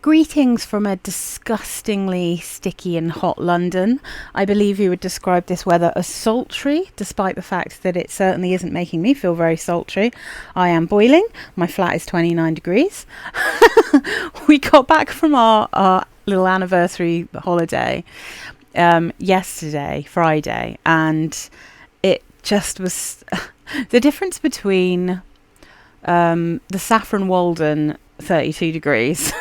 Greetings from a disgustingly sticky and hot London. I believe you would describe this weather as sultry, despite the fact that it certainly isn't making me feel very sultry. I am boiling. My flat is 29 degrees. We got back from our little anniversary holiday yesterday, Friday, and it just was the difference between the Saffron Walden 32 degrees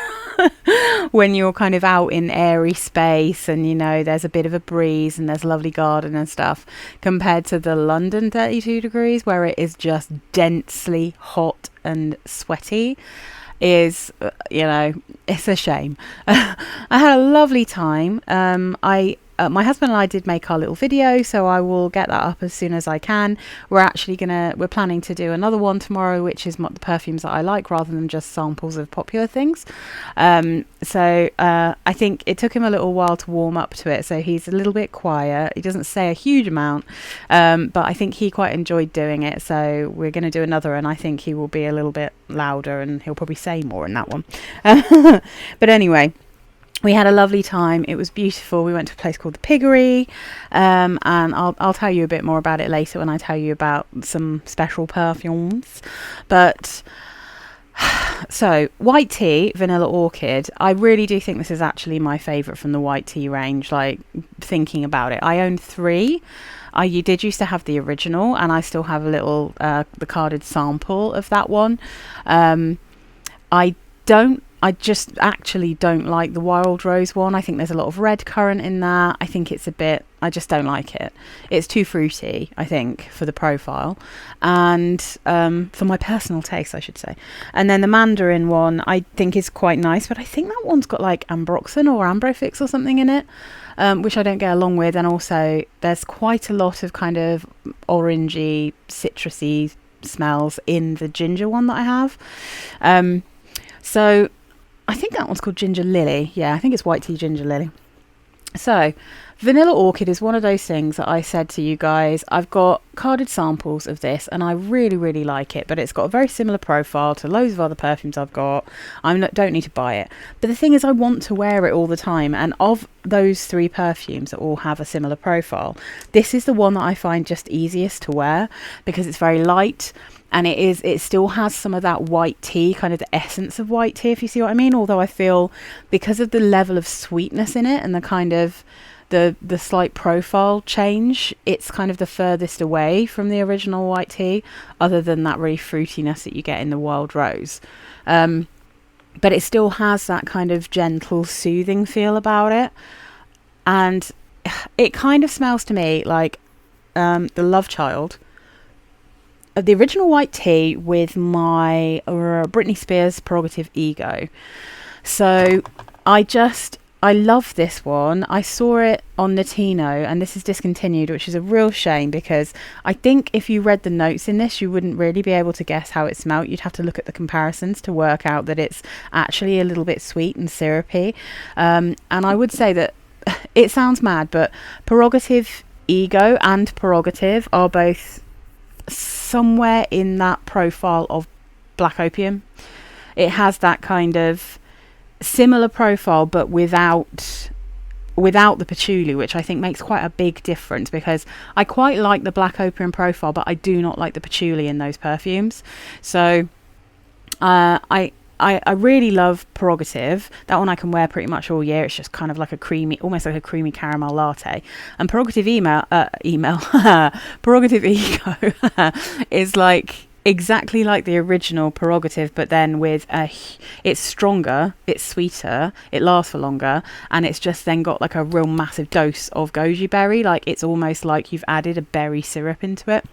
when you're kind of out in airy space and, you know, there's a bit of a breeze and there's a lovely garden and stuff, compared to the London 32 degrees where it is just densely hot and sweaty, is, you know, it's a shame. I had a lovely time. My husband and I did make our little video, so I will get that up as soon as I can. We're planning to do another one tomorrow, which is the perfumes that I like rather than just samples of popular things. So I think it took him a little while to warm up to it, so he's a little bit quiet. He doesn't say a huge amount, but I think he quite enjoyed doing it, so we're going to do another, and I think he will be a little bit louder and he'll probably say more in that one. But anyway, we had a lovely time. It was beautiful. We went to a place called the Piggery, and I'll tell you a bit more about it later when I tell you about some special perfumes. But so, white tea, vanilla orchid. I really do think this is actually my favourite from the white tea range. Like, thinking about it, I own 3. You did used to have the original, and I still have a little the carded sample of that one. I just actually don't like the wild rose one. I think there's a lot of red currant in that. I think it's I just don't like it. It's too fruity, I think, for the profile. And for my personal taste, I should say. And then the mandarin one, I think is quite nice. But I think that one's got like ambroxan or ambrofix or something in it, which I don't get along with. And also, there's quite a lot of kind of orangey, citrusy smells in the ginger one that I have. So I think that one's called Ginger Lily. Yeah, I think it's white tea Ginger Lily. So, vanilla orchid is one of those things that I said to you guys, I've got carded samples of this and I really, really like it, but it's got a very similar profile to loads of other perfumes I've got. Don't need to buy it. But the thing is, I want to wear it all the time, and of those 3 perfumes that all have a similar profile, this is the one that I find just easiest to wear because it's very light. And it still has some of that white tea, kind of the essence of white tea, if you see what I mean. Although I feel because of the level of sweetness in it and the kind of the slight profile change, it's kind of the furthest away from the original white tea, other than that really fruitiness that you get in the wild rose. But it still has that kind of gentle, soothing feel about it. And it kind of smells to me like the love child of the original white tea with my Britney Spears Prerogative Ego. So I love this one. I saw it on Latino, and this is discontinued, which is a real shame because I think if you read the notes in this, you wouldn't really be able to guess how it smelt. You'd have to look at the comparisons to work out that it's actually a little bit sweet and syrupy. And I would say that it sounds mad, but Prerogative Ego and Prerogative are both somewhere in that profile of Black Opium. It has that kind of similar profile, but without the patchouli, which I think makes quite a big difference, because I quite like the Black Opium profile, but I do not like the patchouli in those perfumes. So I really love Prerogative. That one I can wear pretty much all year. It's just kind of like almost like a creamy caramel latte. And Prerogative Prerogative Ego is like exactly like the original Prerogative, but then with it's stronger, it's sweeter, it lasts for longer, and it's just then got like a real massive dose of goji berry. Like it's almost like you've added a berry syrup into it.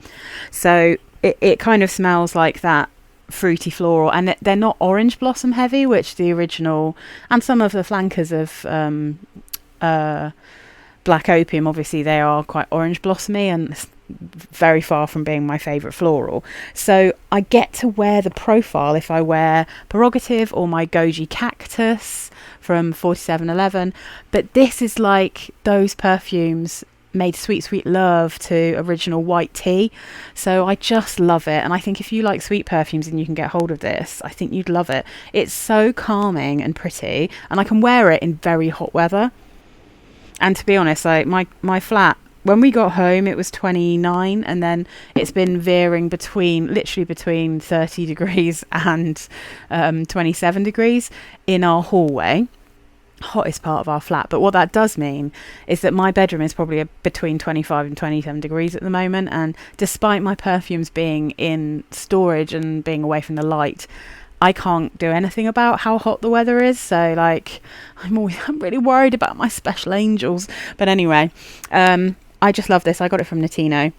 So it kind of smells like that fruity floral, and they're not orange blossom heavy, which the original and some of the flankers of Black Opium, obviously they are quite orange blossomy and very far from being my favourite floral. So I get to wear the profile if I wear Prerogative or my Goji Cactus from 4711, but this is like those perfumes made sweet love to original white tea, so I just love it. And I think if you like sweet perfumes and you can get hold of this, I think you'd love it. It's so calming and pretty, and I can wear it in very hot weather. And to be honest, like my flat, when we got home, it was 29, and then it's been veering literally between 30 degrees and 27 degrees in our hallway, hottest part of our flat. But what that does mean is that my bedroom is probably between 25 and 27 degrees at the moment, and despite my perfumes being in storage and being away from the light, I can't do anything about how hot the weather is. So like I'm really worried about my special angels. But anyway, I just love this. I got it from Notino.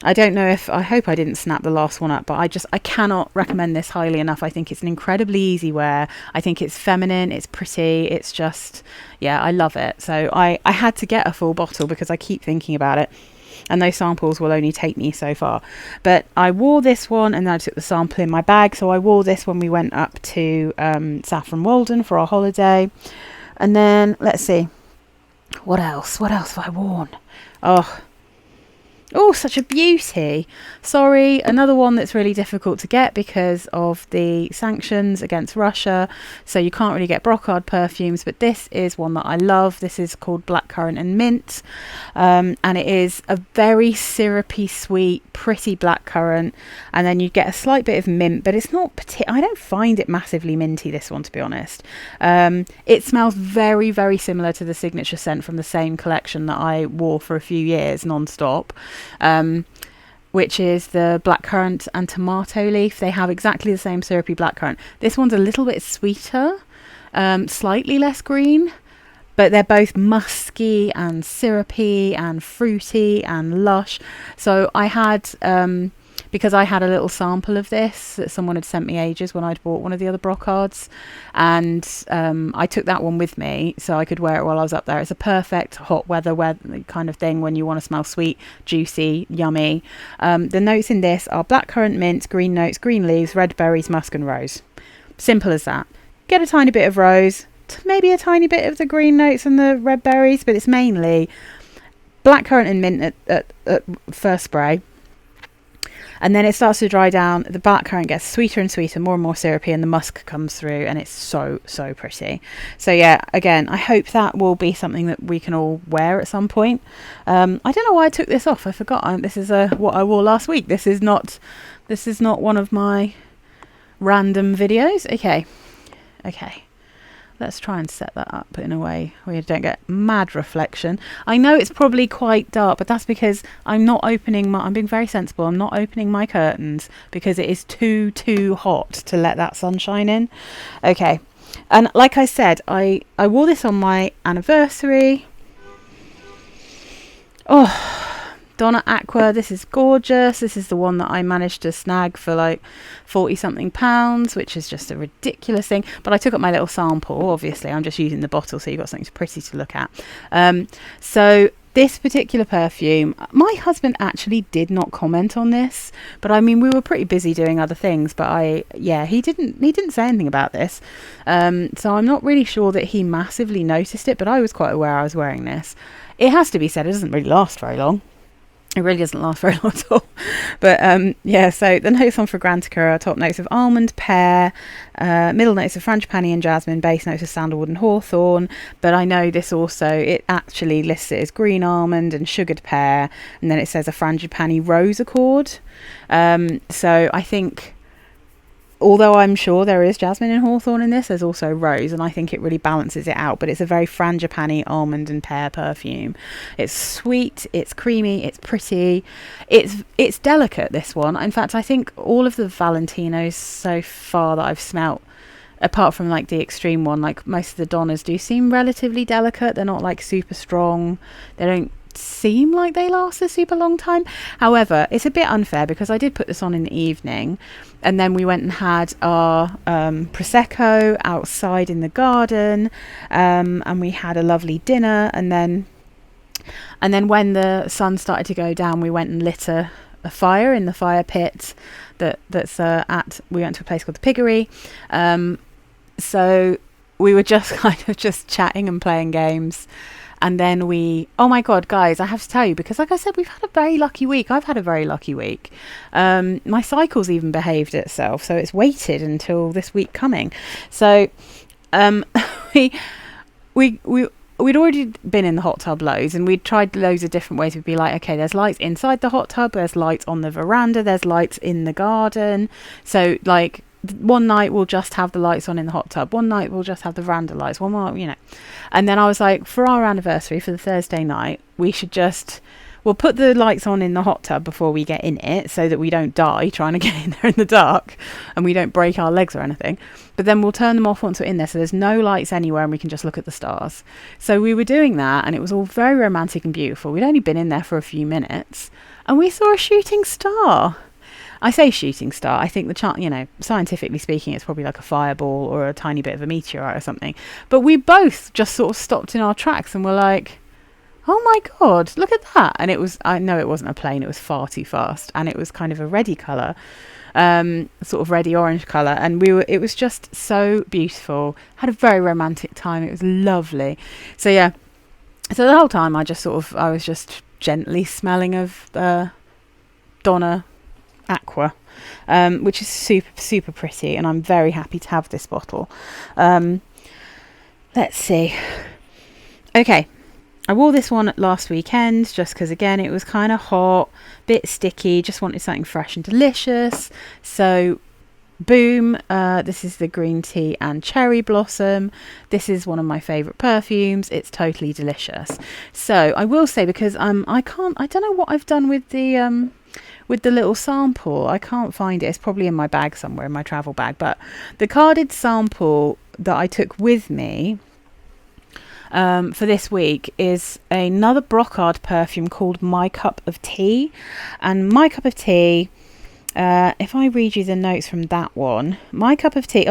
I hope I didn't snap the last one up, but I cannot recommend this highly enough. I think it's an incredibly easy wear. I think it's feminine, it's pretty, it's just, yeah, I love it. So I had to get a full bottle because I keep thinking about it, and those samples will only take me so far. But I wore this one, and then I took the sample in my bag. So I wore this when we went up to Saffron Walden for our holiday. And then, let's see, what else have I worn? Oh, such a beauty. Sorry, another one that's really difficult to get because of the sanctions against Russia. So you can't really get Brocard perfumes, but this is one that I love. This is called Blackcurrant and Mint. And it is a very syrupy, sweet, pretty blackcurrant. And then you get a slight bit of mint, but it's not I don't find it massively minty, this one, to be honest. It smells very, very similar to the signature scent from the same collection that I wore for a few years non-stop. Which is the blackcurrant and tomato leaf. They have exactly the same syrupy blackcurrant. This one's a little bit sweeter, slightly less green, but they're both musky and syrupy and fruity and lush. So I had, because I had a little sample of this that someone had sent me ages when I'd bought one of the other Brocards, and I took that one with me so I could wear it while I was up there. It's a perfect hot weather kind of thing when you want to smell sweet, juicy, yummy. The notes in this are blackcurrant, mint, green notes, green leaves, red berries, musk and rose. Simple as that. Get a tiny bit of rose, maybe a tiny bit of the green notes and the red berries, but it's mainly blackcurrant and mint at first spray. And then it starts to dry down. The blackcurrant gets sweeter and sweeter, more and more syrupy, and the musk comes through, and it's so, so pretty. So yeah, again, I hope that will be something that we can all wear at some point. I don't know why I took this off. I forgot. This is what I wore last week. This is not one of my random videos. Okay. Let's try and set that up in a way where you don't get mad reflection. I know it's probably quite dark, but that's because I'm being very sensible. I'm not opening my curtains because it is too hot to let that sunshine in. Okay. And like I said, I wore this on my anniversary. Oh, Danna Acqua, this is gorgeous. This is the one that I managed to snag for like 40 something pounds, which is just a ridiculous thing. But I took up my little sample. Obviously, I'm just using the bottle, so you've got something pretty to look at. So this particular perfume, my husband actually did not comment on this, but I mean, we were pretty busy doing other things, but he didn't say anything about this. So I'm not really sure that he massively noticed it, but I was quite aware I was wearing this. It has to be said, it doesn't really last very long. It really doesn't last very long at all. But yeah, so the notes on Fragrantica are top notes of almond, pear, middle notes of frangipani and jasmine, base notes of sandalwood and hawthorn. But I know this also, it actually lists it as green almond and sugared pear, and then it says a frangipani rose accord. So I think, although I'm sure there is jasmine and hawthorn in this, there's also rose, and I think it really balances it out. But it's a very frangipani almond and pear perfume. It's sweet, it's creamy, it's pretty, it's delicate, this one. In fact, I think all of the Valentinos so far that I've smelt, apart from like the extreme one, like most of the Donnas do seem relatively delicate. They're not like super strong. They don't seem like they last a super long time. However, it's a bit unfair because I did put this on in the evening, and then we went and had our prosecco outside in the garden, and we had a lovely dinner, and then when the sun started to go down, we went and lit a fire in the fire pit we went to a place called the Piggery. So we were just kind of just chatting and playing games. And then oh my God, guys, I have to tell you, because like I said, we've had a very lucky week. I've had a very lucky week. My cycle's even behaved itself. So it's waited until this week coming. So we'd already been in the hot tub loads, and we'd tried loads of different ways. We'd be like, okay, there's lights inside the hot tub, there's lights on the veranda, there's lights in the garden. So like one night we'll just have the lights on in the hot tub, one night we'll just have the veranda lights, one more, and then I was like, for our anniversary, for the Thursday night, we'll put the lights on in the hot tub before we get in it, so that we don't die trying to get in there in the dark and we don't break our legs or anything. But then we'll turn them off once we're in there, so there's no lights anywhere and we can just look at the stars. So we were doing that, and it was all very romantic and beautiful. We'd only been in there for a few minutes and we saw a shooting star. I say shooting star, I think scientifically speaking, it's probably like a fireball or a tiny bit of a meteorite or something. But we both just sort of stopped in our tracks and were like, oh my God, look at that. And I know it wasn't a plane, it was far too fast. And it was kind of a reddy colour, sort of reddy orange colour. And it was just so beautiful. Had a very romantic time. It was lovely. So yeah, so the whole time I was just gently smelling of Danna Acqua, which is super, super pretty. And I'm very happy to have this bottle. Let's see. Okay. I wore this one last weekend just because, again, it was kind of hot, bit sticky, just wanted something fresh and delicious. So Boum, this is the green tea and cherry blossom. This is one of my favourite perfumes. It's totally delicious. So I will say, because I don't know what I've done with the little sample. I can't find it. It's probably in my bag somewhere, in my travel bag. But the carded sample that I took with me for this week is another Brocard perfume called My Cup of Tea. And My Cup of Tea, if I read you the notes from that one, My Cup of Tea,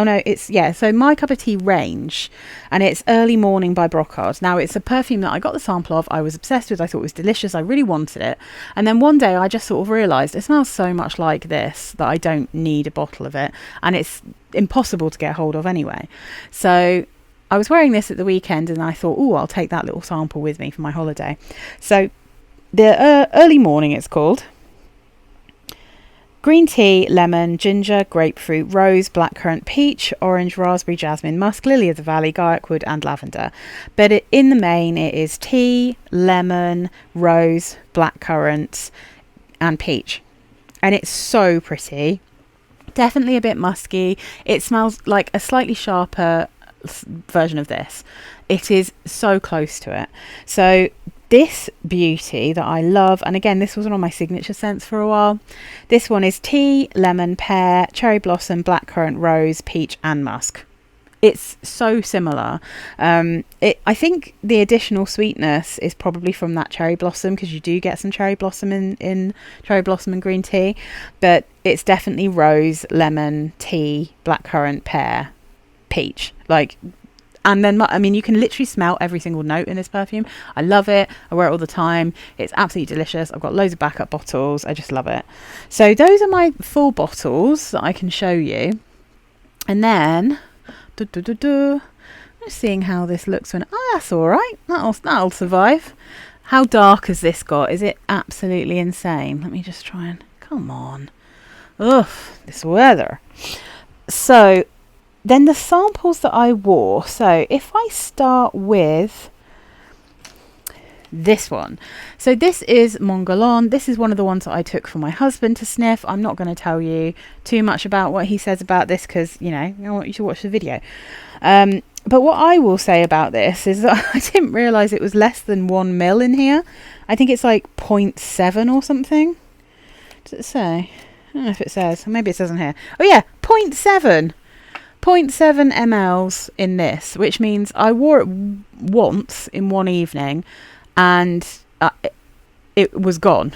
so My Cup of Tea range, and it's Early Morning by Brocard. Now, it's a perfume that I got the sample of, I was obsessed with, I thought it was delicious, I really wanted it, and then one day I just sort of realised it smells so much like this that I don't need a bottle of it, and it's impossible to get hold of anyway. So I was wearing this at the weekend and I thought, I'll take that little sample with me for my holiday. So the Early Morning, it's called. Green tea, lemon, ginger, grapefruit, rose, blackcurrant, peach, orange, raspberry, jasmine, musk, lily of the valley, guaiac wood and lavender. But in the main, it is tea, lemon, rose, blackcurrant and peach. And it's so pretty. Definitely a bit musky. It smells like a slightly sharper version of this. It is so close to it. So this beauty that I love, and again, this was one of my signature scents for a while. This one is tea, lemon, pear, cherry blossom, blackcurrant, rose, peach and musk. It's so similar. I think the additional sweetness is probably from that cherry blossom, because you do get some cherry blossom in cherry blossom and green tea, but it's definitely rose, lemon, tea, blackcurrant, pear, peach, and then you can literally smell every single note in this perfume. I love it. I wear it all the time. It's absolutely delicious. I've got loads of backup bottles. I just love it. So those are my full bottles that I can show you. And then I'm just seeing how this looks when that's all right. That'll survive. How dark has this got? Is it absolutely insane? Let me just try and come on. Ugh, this weather. So then the samples that I wore. So if I start with this one. So this is Mon Guerlain. This is one of the ones that I took for my husband to sniff. I'm not going to tell you too much about what he says about this, because, I want you to watch the video. But what I will say about this is that I didn't realise it was less than 1 ml in here. I think it's like 0.7 or something. Does it say? I don't know if it says. Maybe it says on here. Oh yeah, 0.7 mls in this, which means I wore it once in one evening and it was gone.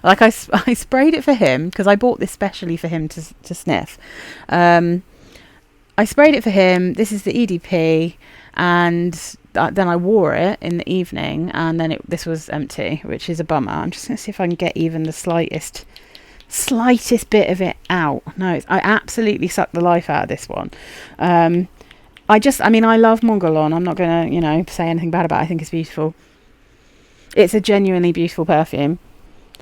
I sprayed it for him because I bought this specially for him to sniff. I sprayed it for him. This is the EDP, and then I wore it in the evening, and then this was empty, which is a bummer. I'm just going to see if I can get even the slightest bit of it out. No, I absolutely sucked the life out of this one. I love Mon Guerlain. I'm not going to, say anything bad about it. I think it's beautiful. It's a genuinely beautiful perfume.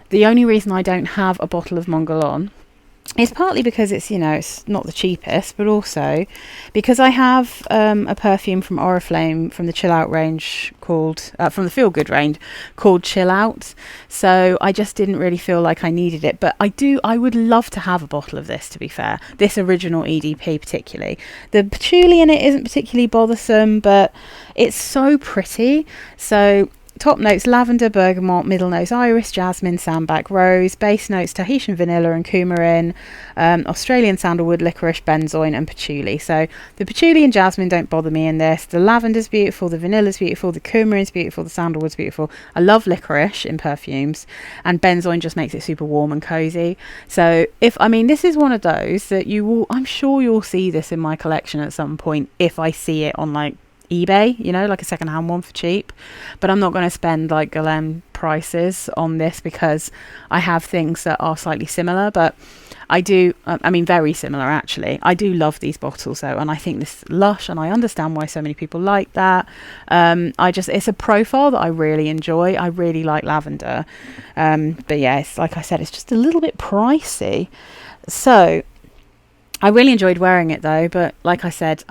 The only reason I don't have a bottle of Mon Guerlain is partly because it's, it's not the cheapest, but also because I have a perfume from Oriflame from the Chill Out range from the Feel Good range called Chill Out. So I just didn't really feel like I needed it. But I would love to have a bottle of this, to be fair. This original EDP particularly. The patchouli in it isn't particularly bothersome, but it's so pretty. So top notes: lavender, bergamot. Middle notes: iris, jasmine, sambac, rose. Base notes: Tahitian vanilla and coumarin. Australian sandalwood, licorice, benzoin and patchouli. So the patchouli and jasmine don't bother me in this. The lavender's beautiful, the vanilla's beautiful, the coumarin's beautiful, the sandalwood's beautiful. I love licorice in perfumes, and benzoin just makes it super warm and cozy. So this is one of those that I'm sure you'll see this in my collection at some point if I see it on like eBay, like a second-hand one for cheap. But I'm not going to spend like Guerlain prices on this because I have things that are slightly similar, but I do very similar actually. I do love these bottles though, and I think this is lush, and I understand why so many people like that. It's a profile that I really enjoy. I really like lavender, but yeah, it's like I said, it's just a little bit pricey. So I really enjoyed wearing it though. But like I said,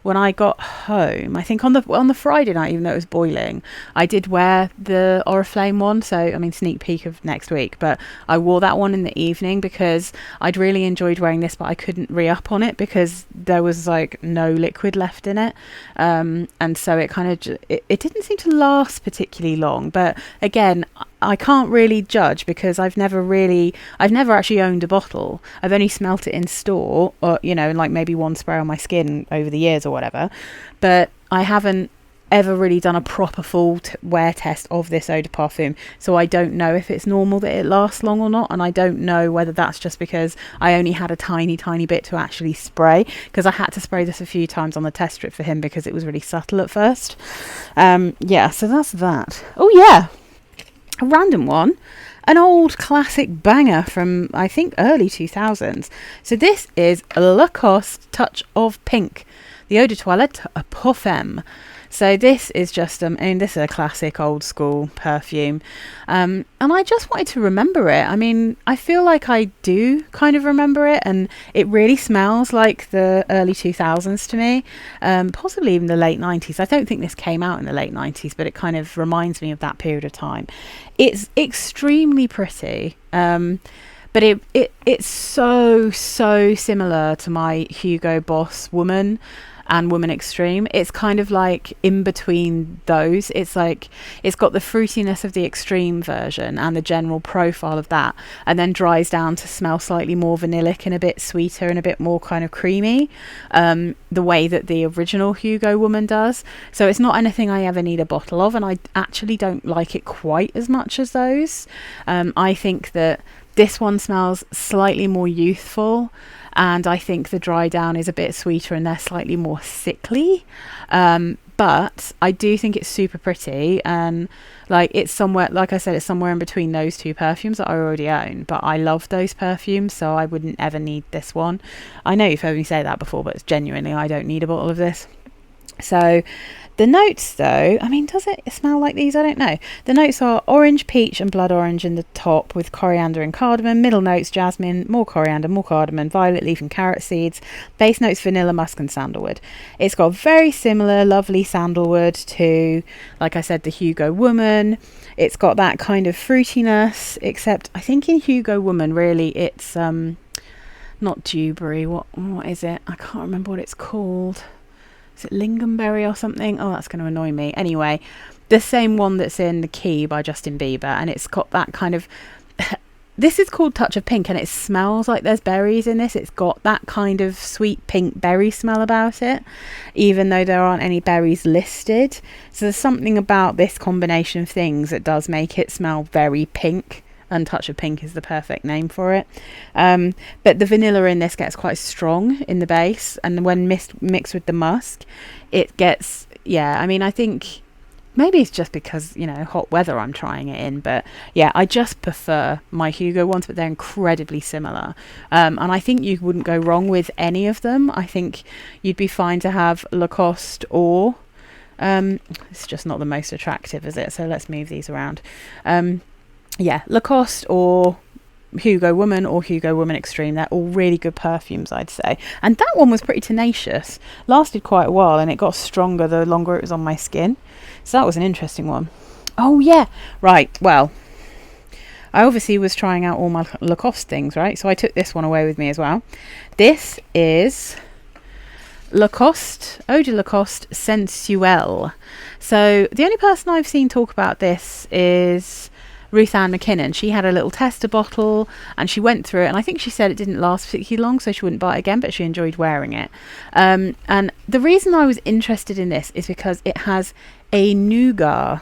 when I got home, I think on the Friday night, even though it was boiling, I did wear the Oriflame one. So, sneak peek of next week. But I wore that one in the evening because I'd really enjoyed wearing this, but I couldn't re-up on it because there was like no liquid left in it. And so it kind of, it didn't seem to last particularly long. But again, I can't really judge because I've never actually owned a bottle. I've only smelt it in store, or like maybe one spray on my skin over the years or whatever, but I haven't ever really done a proper full wear test of this eau de parfum, so I don't know if it's normal that it lasts long or not, and I don't know whether that's just because I only had a tiny bit to actually spray, because I had to spray this a few times on the test strip for him because it was really subtle at first. So that's that. Oh yeah, a random one, an old classic banger from I think early 2000s. So this is Lacoste Touch of Pink, the eau de toilette à parfum. So this is just this is a classic old school perfume, and I just wanted to remember it. I feel like I do kind of remember it, and it really smells like the early 2000s to me, possibly even the late 90s. I don't think this came out in the late 90s, but it kind of reminds me of that period of time. It's extremely pretty, but it's so similar to my Hugo Boss Woman and Woman Extreme. It's kind of like in between those. It's like it's got the fruitiness of the extreme version and the general profile of that, and then dries down to smell slightly more vanillic and a bit sweeter and a bit more kind of creamy, the way that the original Hugo Woman does. So it's not anything I ever need a bottle of, and I actually don't like it quite as much as those. I think that this one smells slightly more youthful, and I think the dry down is a bit sweeter and they're slightly more sickly. But I do think it's super pretty, and it's somewhere, like I said, it's somewhere in between those two perfumes that I already own. But I love those perfumes, so I wouldn't ever need this one. I know you've heard me say that before, but genuinely I don't need a bottle of this. So the notes though, does it smell like these? I don't know. The notes are orange, peach and blood orange in the top, with coriander and cardamom. Middle notes: jasmine, more coriander, more cardamom, violet leaf and carrot seeds. Base notes: vanilla, musk and sandalwood. It's got very similar lovely sandalwood to, like I said, the Hugo Woman. It's got that kind of fruitiness, except I think in Hugo Woman really it's not dewberry. What is it? I can't remember what it's called. Is it lingonberry or something? Oh, that's going to annoy me. Anyway, the same one that's in The Key by Justin Bieber, and it's got that kind of... This is called Touch of Pink, and it smells like there's berries in this. It's got that kind of sweet pink berry smell about it, even though there aren't any berries listed. So there's something about this combination of things that does make it smell very pink, and Touch of Pink is the perfect name for it. But the vanilla in this gets quite strong in the base, and when mixed with the musk, it gets, I think maybe it's just because, hot weather I'm trying it in, but yeah, I just prefer my Hugo ones, but they're incredibly similar. And I think you wouldn't go wrong with any of them. I think you'd be fine to have Lacoste or It's just not the most attractive, is it? So let's move these around. Yeah, Lacoste or Hugo Woman or Hugo Woman Extreme. They're all really good perfumes, I'd say. And that one was pretty tenacious. Lasted quite a while, and it got stronger the longer it was on my skin. So that was an interesting one. Oh, yeah. Right, well, I obviously was trying out all my Lacoste things, right? So I took this one away with me as well. This is Lacoste, Eau de Lacoste Sensuelle. So the only person I've seen talk about this is Ruth Ann McKinnon. She had a little tester bottle and she went through it, and I think she said it didn't last particularly long, so she wouldn't buy it again, but she enjoyed wearing it. And the reason I was interested in this is because it has a nougat,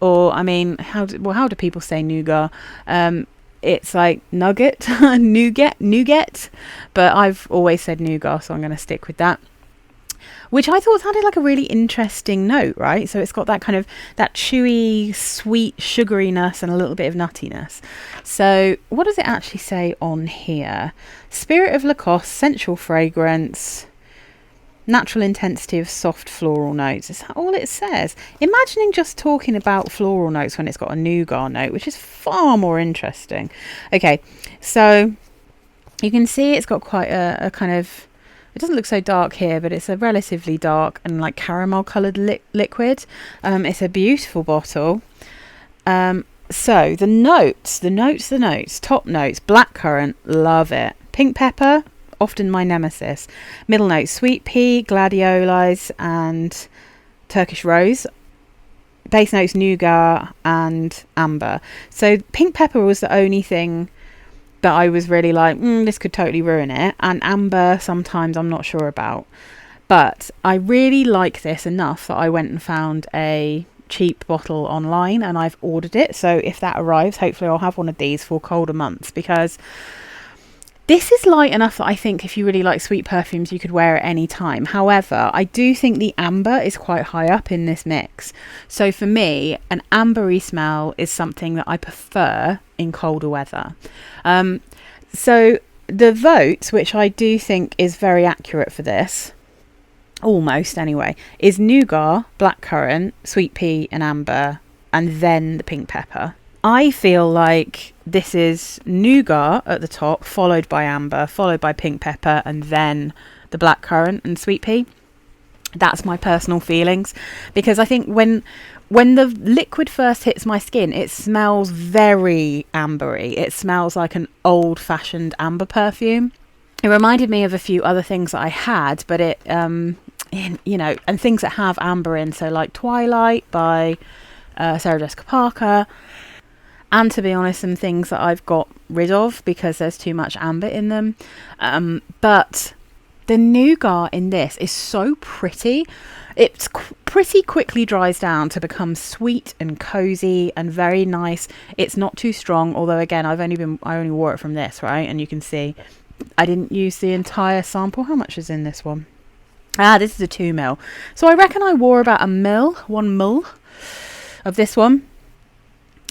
or I mean, how do people say nougat? It's like nugget, nougat, but I've always said nougat, so I'm going to stick with that. Which I thought sounded like a really interesting note, right? So it's got that kind of, that chewy, sweet sugariness and a little bit of nuttiness. So what does it actually say on here? Spirit of Lacoste, sensual fragrance, natural intensity of soft floral notes. Is that all it says? Imagining just talking about floral notes when it's got a nougat note, which is far more interesting. Okay, so you can see it's got quite a kind of, it doesn't look so dark here, but it's a relatively dark and like caramel coloured liquid. It's a beautiful bottle. So the notes, top notes, blackcurrant, love it. Pink pepper, often my nemesis. Middle notes, sweet pea, gladiolus and Turkish rose. Base notes, nougat and amber. So pink pepper was the only thing that I was really like, this could totally ruin it. And amber, sometimes I'm not sure about. But I really like this enough that I went and found a cheap bottle online and I've ordered it. So if that arrives, hopefully I'll have one of these for colder months, because this is light enough that I think if you really like sweet perfumes, you could wear it any time. However, I do think the amber is quite high up in this mix. So for me, an ambery smell is something that I prefer in colder weather. So the votes, which I do think is very accurate for this, almost anyway, is nougat, blackcurrant, sweet pea and amber, and then the pink pepper. I feel like this is nougat at the top, followed by amber, followed by pink pepper, and then the blackcurrant and sweet pea. That's my personal feelings, because I think when the liquid first hits my skin, it smells very ambery. It smells like an old-fashioned amber perfume. It reminded me of a few other things that I had, but it, you know, and things that have amber in, so like Twilight by Sarah Jessica Parker. And to be honest, some things that I've got rid of because there's too much amber in them. But the nougat in this is so pretty. It's pretty quickly dries down to become sweet and cozy and very nice. It's not too strong, although again, I only wore it from this, right? And you can see I didn't use the entire sample. How much is in this one? This is a 2 ml. So I reckon I wore about 1 ml of this one.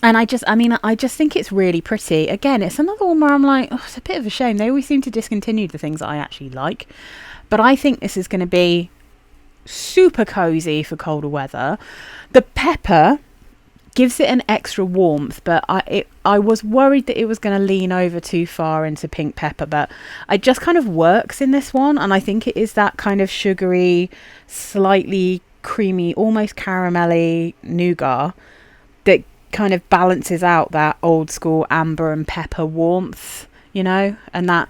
And I just think it's really pretty. Again, it's another one where I'm like, oh, it's a bit of a shame. They always seem to discontinue the things that I actually like. But I think this is going to be super cozy for colder weather. The pepper gives it an extra warmth, but I was worried that it was going to lean over too far into pink pepper, but it just kind of works in this one. And I think it is that kind of sugary, slightly creamy, almost caramelly nougat that kind of balances out that old school amber and pepper warmth, you know, and that,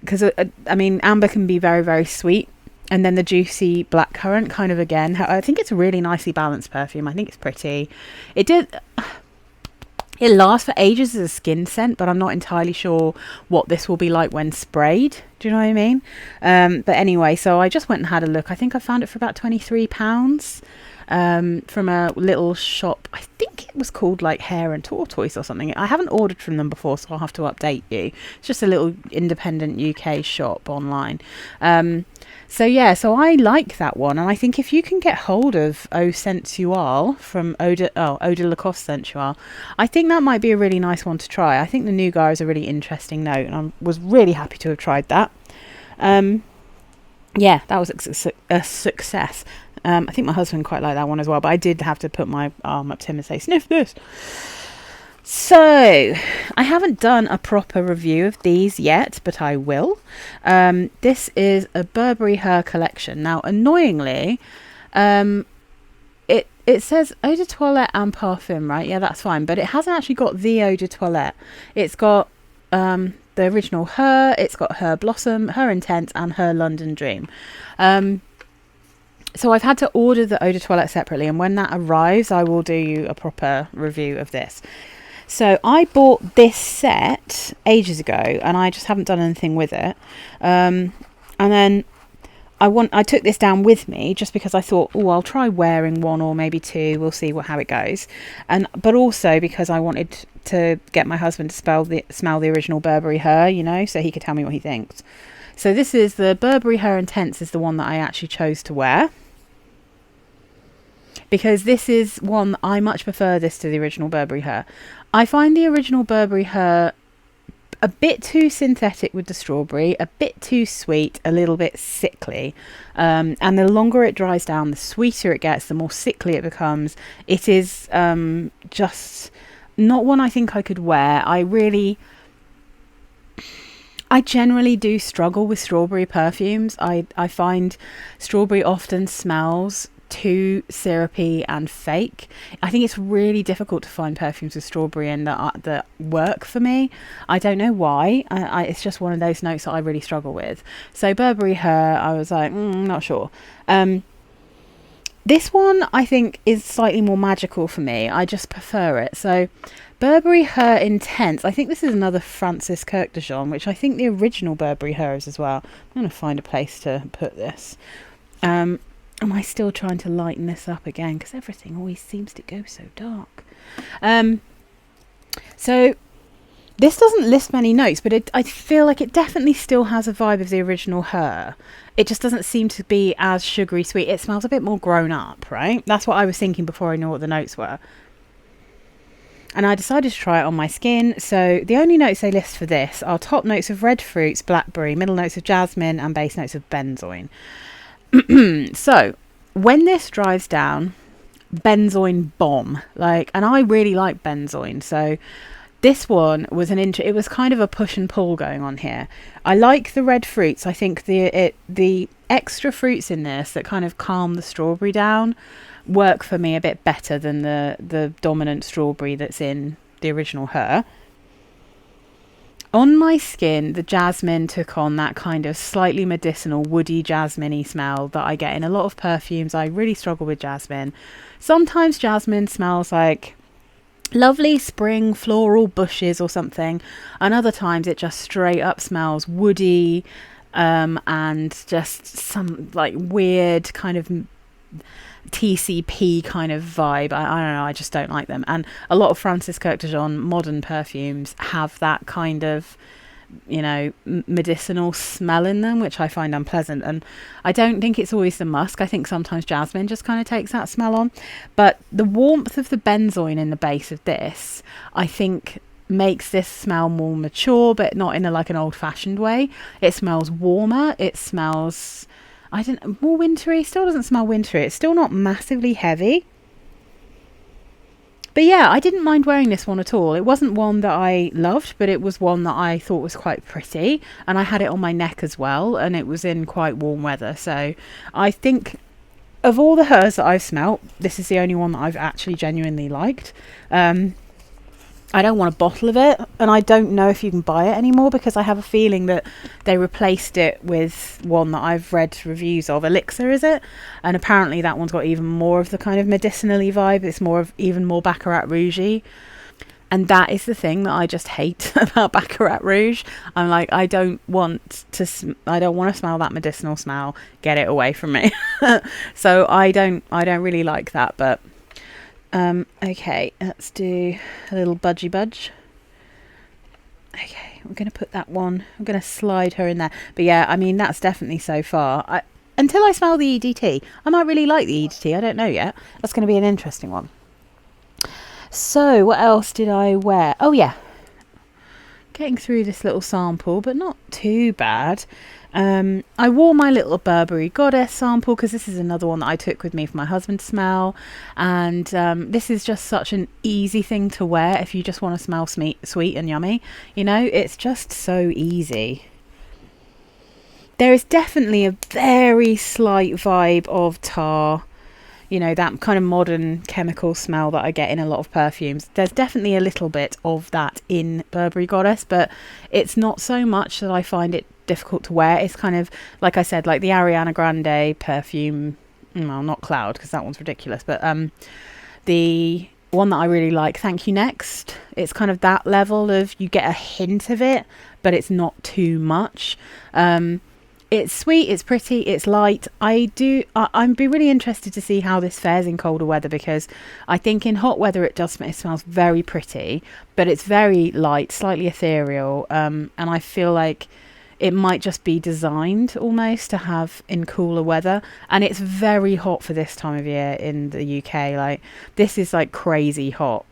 because I mean, amber can be very, very sweet, and then the juicy blackcurrant kind of, again, I think it's a really nicely balanced perfume. I think it's pretty. It lasts for ages as a skin scent, but I'm not entirely sure what this will be like when sprayed. Do you know what I mean? But anyway, so I just went and had a look. I think I found it for about £23. From a little shop, I think it was called like Hair and Tortoise or something. I haven't ordered from them before, so I'll have to update you. It's just a little independent UK shop online. So I like that one, and I think if you can get hold of Eau Sensuelle from Eau de Lacoste Sensuelle, I think that might be a really nice one to try. I think the nougat is a really interesting note, and I was really happy to have tried that. yeah, that was a success. I think my husband quite liked that one as well, but I did have to put my arm up to him and say, sniff this. So, I haven't done a proper review of these yet, but I will. This is a Burberry Her collection. Now, annoyingly, it says eau de toilette and parfum, right? Yeah, that's fine. But it hasn't actually got the eau de toilette. It's got the original Her, it's got Her Blossom, Her Intense, and Her London Dream. So I've had to order the eau de toilette separately, and when that arrives, I will do you a proper review of this. So I bought this set ages ago, and I just haven't done anything with it. And then I took this down with me just because I thought, oh, I'll try wearing one or maybe two. We'll see how it goes. But also because I wanted to get my husband to smell the original Burberry Her, you know, so he could tell me what he thinks. So this is the Burberry Her Intense, is the one that I actually chose to wear, because this is one I much prefer this to the original Burberry Her. I find the original Burberry Her a bit too synthetic with the strawberry, a bit too sweet, a little bit sickly. And the longer it dries down, the sweeter it gets, the more sickly it becomes. It is just not one I think I could wear. I generally do struggle with strawberry perfumes. I find strawberry often smells too syrupy and fake. I think it's really difficult to find perfumes with strawberry in that work for me. I don't know why. It's just one of those notes that I really struggle with. So Burberry Her, I was like, not sure. This one I think is slightly more magical for me. I just prefer it. So Burberry Her Intense. I think this is another Francis Kirk de Jeanne, which I think the original Burberry Her is as well. I'm going to find a place to put this. Am I still trying to lighten this up again? Because everything always seems to go so dark. So this doesn't list many notes, but I feel like it definitely still has a vibe of the original Her. It just doesn't seem to be as sugary sweet. It smells a bit more grown up, right? That's what I was thinking before I knew what the notes were. And I decided to try it on my skin. So the only notes they list for this are top notes of red fruits, blackberry, middle notes of jasmine, and base notes of benzoin. So when this dries down, benzoin bomb, and I really like benzoin, so this one was it was kind of a push and pull going on here. I like the red fruits. I think the extra fruits in this that kind of calm the strawberry down work for me a bit better than the dominant strawberry that's in the original Her. On my skin, the jasmine took on that kind of slightly medicinal, woody, jasmine-y smell that I get in a lot of perfumes. I really struggle with jasmine. Sometimes jasmine smells like lovely spring floral bushes or something, and other times it just straight up smells woody, and just some weird kind of TCP kind of vibe. I don't know, I just don't like them. And a lot of Francis Kirk de Jeanne modern perfumes have that kind of, medicinal smell in them, which I find unpleasant. And I don't think it's always the musk. I think sometimes jasmine just kind of takes that smell on. But the warmth of the benzoin in the base of this, I think, makes this smell more mature, but not in an old-fashioned way. It smells warmer. It smells more wintry. Still doesn't smell wintry. It's still not massively heavy. But yeah, I didn't mind wearing this one at all. It wasn't one that I loved, but it was one that I thought was quite pretty. And I had it on my neck as well, and it was in quite warm weather. So I think of all the Hers that I've smelt, this is the only one that I've actually genuinely liked. I don't want a bottle of it, and I don't know if you can buy it anymore, because I have a feeling that they replaced it with one that I've read reviews of. Elixir, is it? And apparently that one's got even more of the kind of medicinally vibe. It's even more Baccarat Rouge-y. And that is the thing that I just hate about Baccarat Rouge. I'm like, I don't want to smell that medicinal smell. Get it away from me. So I don't really like that, but okay, let's do a little budgy budge. Okay, we're going to put that one, I'm going to slide her in there. But yeah, I mean, that's definitely so far. Until I smell the EDT, I might really like the EDT, I don't know yet. That's going to be an interesting one. So, what else did I wear? Oh yeah, getting through this little sample, but not too bad. I wore my little Burberry Goddess sample because this is another one that I took with me for my husband to smell, and this is just such an easy thing to wear if you just want to smell sweet and yummy. You know, it's just so easy. There is definitely a very slight vibe of tar, you know, that kind of modern chemical smell that I get in a lot of perfumes. There's definitely a little bit of that in Burberry Goddess, but it's not so much that I find it difficult to wear. It's kind of, like I said, like the Ariana Grande perfume, well, not Cloud, because that one's ridiculous, but the one that I really like, Thank You Next, it's kind of that level of, you get a hint of it, but it's not too much. It's sweet, it's pretty, it's light. I'd be really interested to see how this fares in colder weather, because I think in hot weather it smells very pretty, but it's very light, slightly ethereal, and I feel like it might just be designed almost to have in cooler weather. And it's very hot for this time of year in the UK. Like, this is like crazy hot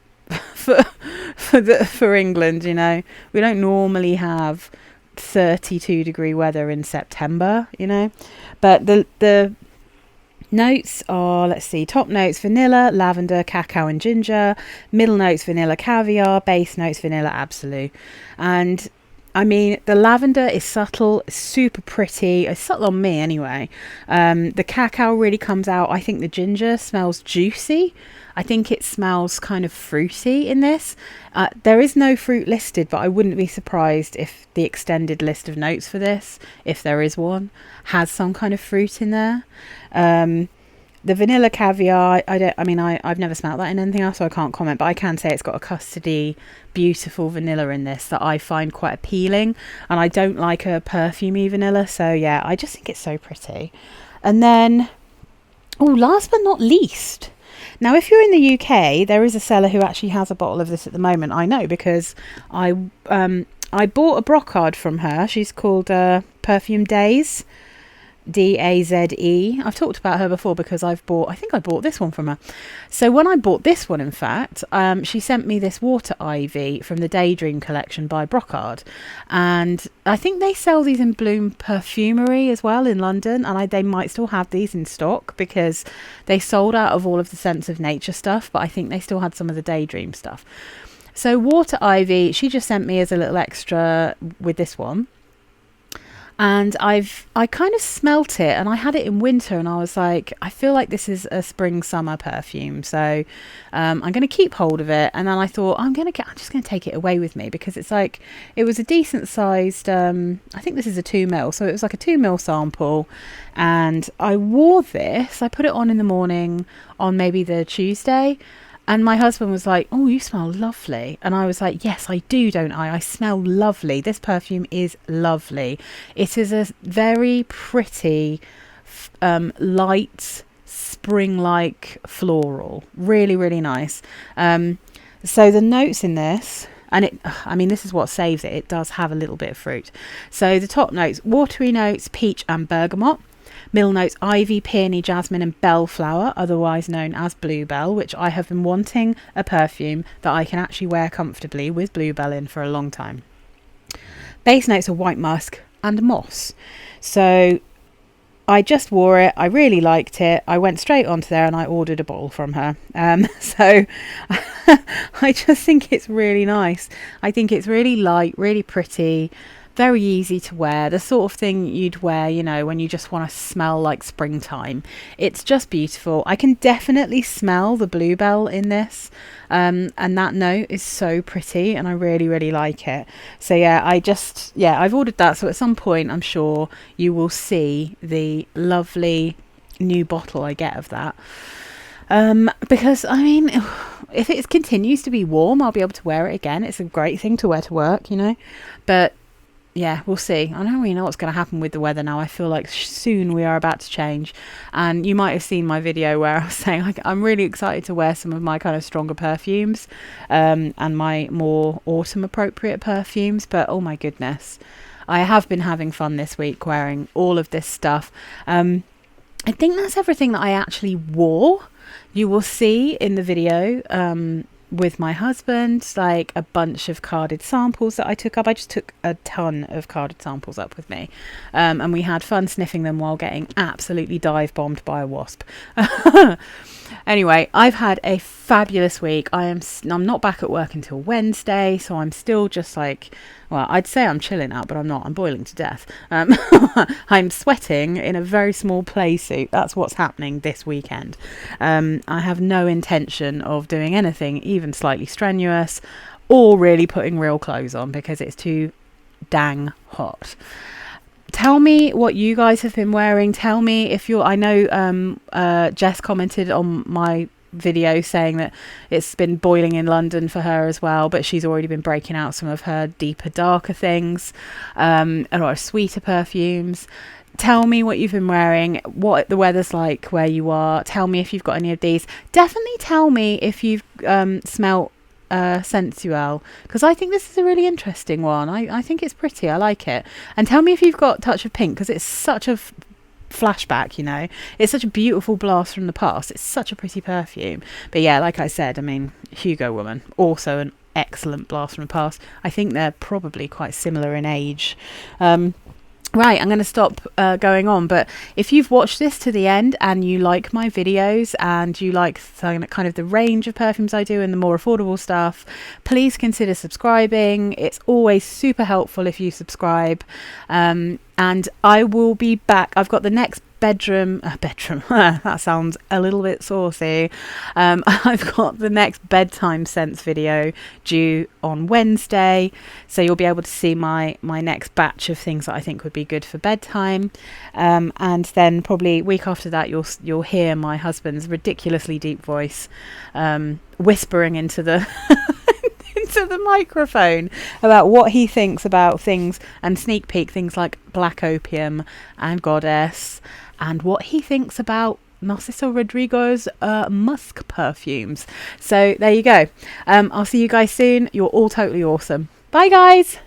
for England, you know. We don't normally have 32-degree weather in September, you know. But the notes are, let's see, top notes vanilla, lavender, cacao and ginger, middle notes vanilla caviar, base notes vanilla absolute. And I mean, the lavender is subtle, super pretty. It's subtle on me anyway. The cacao really comes out. I think the ginger smells juicy. I think it smells kind of fruity in this. There is no fruit listed, but I wouldn't be surprised if the extended list of notes for this, if there is one, has some kind of fruit in there. The vanilla caviar, I've never smelled that in anything else, so I can't comment, but I can say it's got a custardy, beautiful vanilla in this that I find quite appealing, and I don't like a perfumey vanilla, so yeah, I just think it's so pretty. And then, last but not least, now if you're in the UK, there is a seller who actually has a bottle of this at the moment. I know, because I bought a Brocard from her. She's called Perfume Daze. Daze. I've talked about her before because I think I bought this one from her. So when I bought this one, in fact, she sent me this Water Ivy from the Daydream collection by Brocard, and I think they sell these in Bloom Perfumery as well in London, and they might still have these in stock because they sold out of all of the Sense of Nature stuff, but I think they still had some of the Daydream stuff. So Water Ivy, she just sent me as a little extra with this one. And I kind of smelt it, and I had it in winter, and I was like, I feel like this is a spring summer perfume, so I'm going to keep hold of it. And then I thought, I'm just going to take it away with me, because it's like, it was a decent sized, I think this is a 2ml, so it was like a 2ml sample. And I wore this, I put it on in the morning on maybe the Tuesday, and my husband was like, oh, you smell lovely. And I was like, yes, I do, don't I? I smell lovely. This perfume is lovely. It is a very pretty, light, spring-like floral. Really, really nice. So the notes in this, and this is what saves it. It does have a little bit of fruit. So the top notes, watery notes, peach and bergamot. Middle notes, ivy, peony, jasmine and bellflower, otherwise known as bluebell, which I have been wanting a perfume that I can actually wear comfortably with bluebell in for a long time. Base notes are white musk and moss. So I just wore it. I really liked it. I went straight onto there and I ordered a bottle from her. So I just think it's really nice. I think it's really light, really pretty, very easy to wear, the sort of thing you'd wear, you know, when you just want to smell like springtime. It's just beautiful. I can definitely smell the bluebell in this, and that note is so pretty, and I really, really like it. So yeah, I've ordered that, so at some point I'm sure you will see the lovely new bottle I get of that. Because I mean, if it continues to be warm, I'll be able to wear it again. It's a great thing to wear to work, you know, but yeah, we'll see. I don't really know what's going to happen with the weather now. I feel like soon we are about to change. And you might have seen my video where I was saying, like, I'm really excited to wear some of my kind of stronger perfumes, and my more autumn appropriate perfumes. But oh my goodness, I have been having fun this week wearing all of this stuff. I think that's everything that I actually wore. You will see in the video, with my husband, like a bunch of carded samples that I took up. I just took a ton of carded samples up with me, and we had fun sniffing them while getting absolutely dive bombed by a wasp. Anyway, I've had a fabulous week. I'm not back at work until Wednesday, so I'm still just like, well, I'd say I'm chilling out, but I'm not. I'm boiling to death. I'm sweating in a very small play suit. That's what's happening this weekend. I have no intention of doing anything even slightly strenuous or really putting real clothes on because it's too dang hot. Tell me what you guys have been wearing. Tell me if you're... I know Jess commented on my video saying that it's been boiling in London for her as well, but she's already been breaking out some of her deeper, darker things, or sweeter perfumes. Tell me what you've been wearing, what the weather's like where you are. Tell me if you've got any of these. Definitely tell me if you've smelt Sensuelle, because I think this is a really interesting one. I think it's pretty. I like it. And tell me if you've got Touch of Pink, because it's such a flashback, you know. It's such a beautiful blast from the past. It's such a pretty perfume. But yeah, like I said, I mean, Hugo Woman, also an excellent blast from the past. I think they're probably quite similar in age. Right, I'm going to stop going on, but if you've watched this to the end and you like my videos and you like kind of the range of perfumes I do and the more affordable stuff, please consider subscribing. It's always super helpful if you subscribe. And I will be back. I've got the next bedroom that sounds a little bit saucy. I've got the next bedtime scents video due on Wednesday, so you'll be able to see my next batch of things that I think would be good for bedtime, and then probably week after that you'll hear my husband's ridiculously deep voice whispering into the into the microphone about what he thinks about things, and sneak peek things like Black Opium and Goddess, and what he thinks about Narciso Rodrigo's musk perfumes. So there you go. I'll see you guys soon. You're all totally awesome. Bye guys.